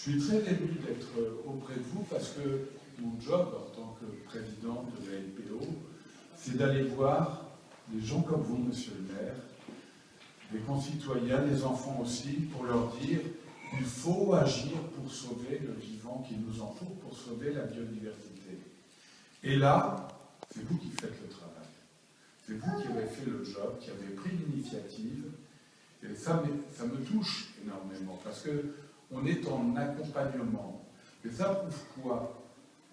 Je suis très ému d'être auprès de vous parce que mon job en tant que président de la LPO, c'est d'aller voir des gens comme vous, monsieur le maire, des concitoyens, des enfants aussi, pour leur dire qu'il faut agir pour sauver le vivant qui nous entoure, pour sauver la biodiversité. Et là, c'est vous qui faites le travail. C'est vous qui avez fait le job, qui avez pris l'initiative. Et ça me touche énormément, parce qu'on est en accompagnement. Et ça prouve quoi?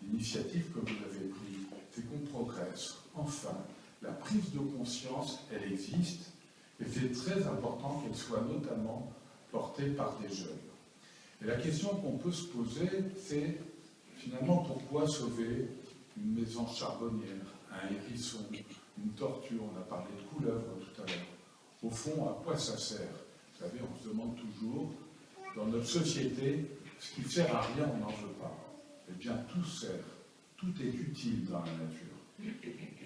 L'initiative que vous avez prise, c'est qu'on progresse. Enfin, la prise de conscience, elle existe, et c'est très important qu'elle soit notamment portée par des jeunes. Et la question qu'on peut se poser, c'est finalement pourquoi sauver une maison charbonnière, un hérisson, une tortue, on a parlé de couleuvre tout à l'heure. Au fond, à quoi ça sert? Vous savez, on se demande toujours, dans notre société, ce qui ne sert à rien, on n'en veut pas. Eh bien, tout sert, tout est utile dans la nature.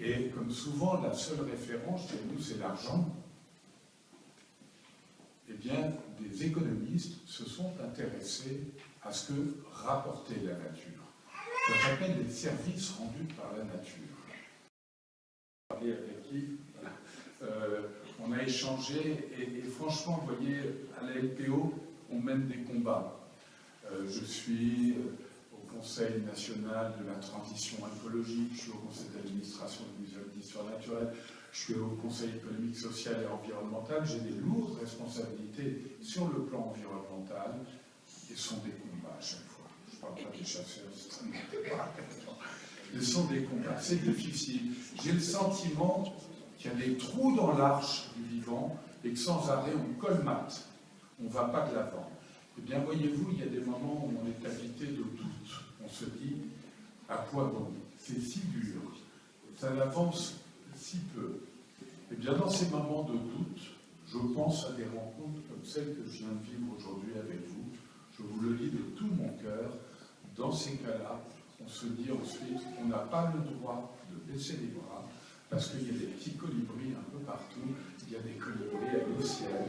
Et comme souvent, la seule référence chez nous, c'est l'argent. Eh bien, des économistes se sont intéressés à ce que rapportait la nature. Ça s'appelle les services rendus par la nature. Avec qui on a échangé et franchement, vous voyez, à la LPO, on mène des combats. Je suis au Conseil national de la transition écologique, je suis au Conseil d'administration du Musée d'histoire naturelle, je suis au Conseil économique, social et environnemental. J'ai des lourdes responsabilités sur le plan environnemental et ce sont des combats à chaque fois. Je ne parle pas des chasseurs, ce sont des combats, c'est difficile. J'ai le sentiment qu'il y a des trous dans l'arche du vivant et que sans arrêt on colmate, on ne va pas de l'avant. Eh bien, voyez-vous, il y a des moments où on est habité de doute. On se dit, à quoi bon? C'est si dur, ça n'avance si peu. Eh bien, dans ces moments de doute, je pense à des rencontres comme celle que je viens de vivre aujourd'hui avec vous. Je vous le dis de tout mon cœur. Dans ces cas-là, on se dit ensuite, on n'a pas le droit de baisser les bras, parce qu'il y a des petits colibris un peu partout, il y a des colibris à le ciel,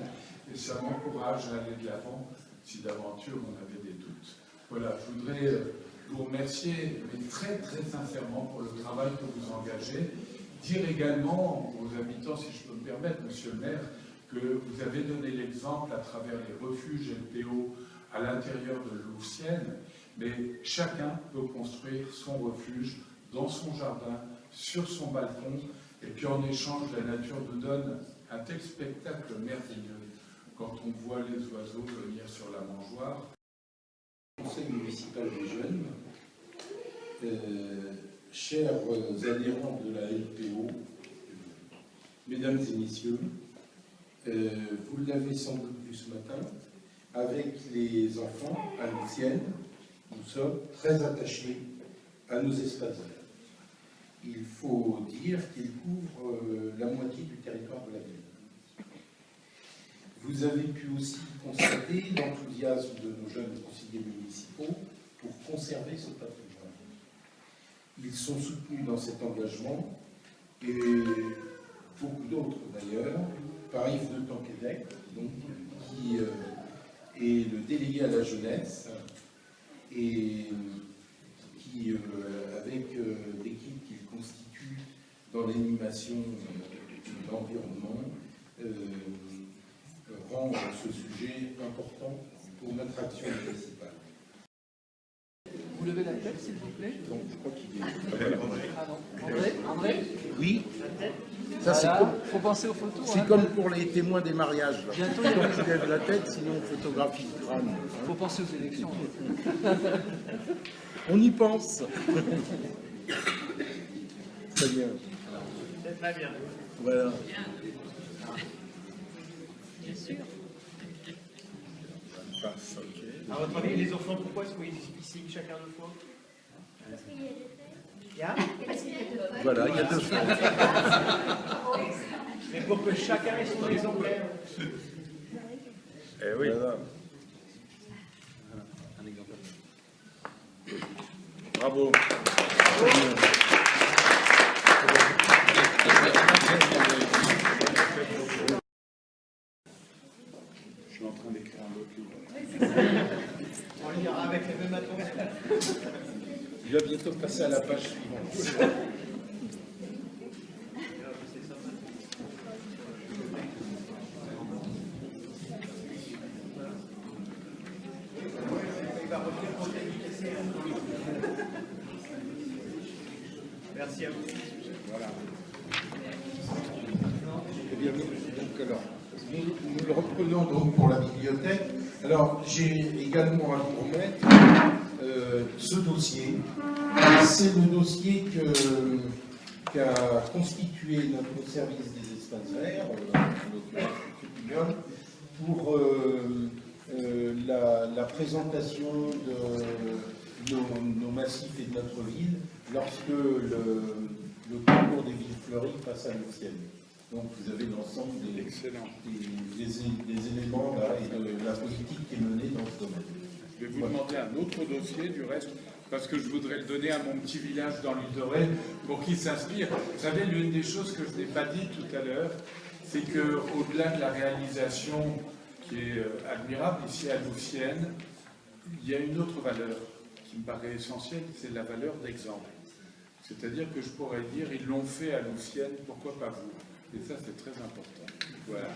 et ça m'encourage à aller de l'avant si d'aventure on avait des doutes. Voilà, je voudrais vous remercier, mais très très sincèrement pour le travail que vous engagez. Dire également aux habitants, si je peux me permettre, monsieur le maire, que vous avez donné l'exemple à travers les refuges LPO à l'intérieur de Louvciennes, mais chacun peut construire son refuge dans son jardin, sur son balcon, et puis en échange, la nature nous donne un tel spectacle merveilleux quand on voit les oiseaux venir sur la mangeoire. Conseil municipal des jeunes, chers adhérents de la LPO, mesdames et messieurs, vous l'avez sans doute vu ce matin, avec les enfants à Louvciennes, nous sommes très attachés à nos espaces verts. Il faut dire qu'ils couvrent la moitié du territoire de la ville. Vous avez pu aussi constater l'enthousiasme de nos jeunes conseillers municipaux pour conserver ce patrimoine. Ils sont soutenus dans cet engagement, et beaucoup d'autres d'ailleurs, par Yves de Tanquedec, donc, qui est le délégué à la jeunesse, et qui, avec l'équipe qu'il constitue dans l'animation de l'environnement, rend ce sujet important pour notre action municipale. Vous levez la tête, s'il vous plaît. Donc, je crois qu'il est... André Oui. Ça, c'est comme... faut penser aux photos. C'est comme pour les témoins des mariages. Là. Bientôt, Donc, tu lèves la tête, sinon on photographie le crâne. Il faut penser aux élections. On y pense. Très bien. C'est très bien. Voilà. Bien sûr. Passe, ok. À votre avis, les enfants, pourquoi est-ce qu'ils signent chacun deux fois? Parce qu'il y a des Il y a? Voilà, il y a deux feuilles. Mais pour que chacun ait son exemplaire. Eh oui. Voilà. Un exemplaire. Bravo. Je suis en train d'écrire un document. On ira avec les mêmes attentions. Il va bientôt passer à la page suivante. Merci à vous. Voilà. Eh bien, donc, alors, nous le reprenons donc pour la bibliothèque. Alors, j'ai également à vous remettre ce dossier. C'est le dossier qu'a constitué notre service des espaces verts, pour la présentation de nos massifs et de notre ville lorsque le concours des villes fleuries passe à l'officiel. Donc vous avez l'ensemble des éléments là, et de la politique qui est menée dans ce domaine. Je vais vous demander un autre dossier du reste, parce que je voudrais le donner à mon petit village dans l'île de Ré pour qu'il s'inspire. Vous savez, l'une des choses que je n'ai pas dit tout à l'heure, c'est qu'au-delà de la réalisation qui est admirable ici à Louvciennes, il y a une autre valeur qui me paraît essentielle, c'est la valeur d'exemple. C'est-à-dire que je pourrais dire, ils l'ont fait à Louvciennes, pourquoi pas vous? Et ça, c'est très important. Voilà.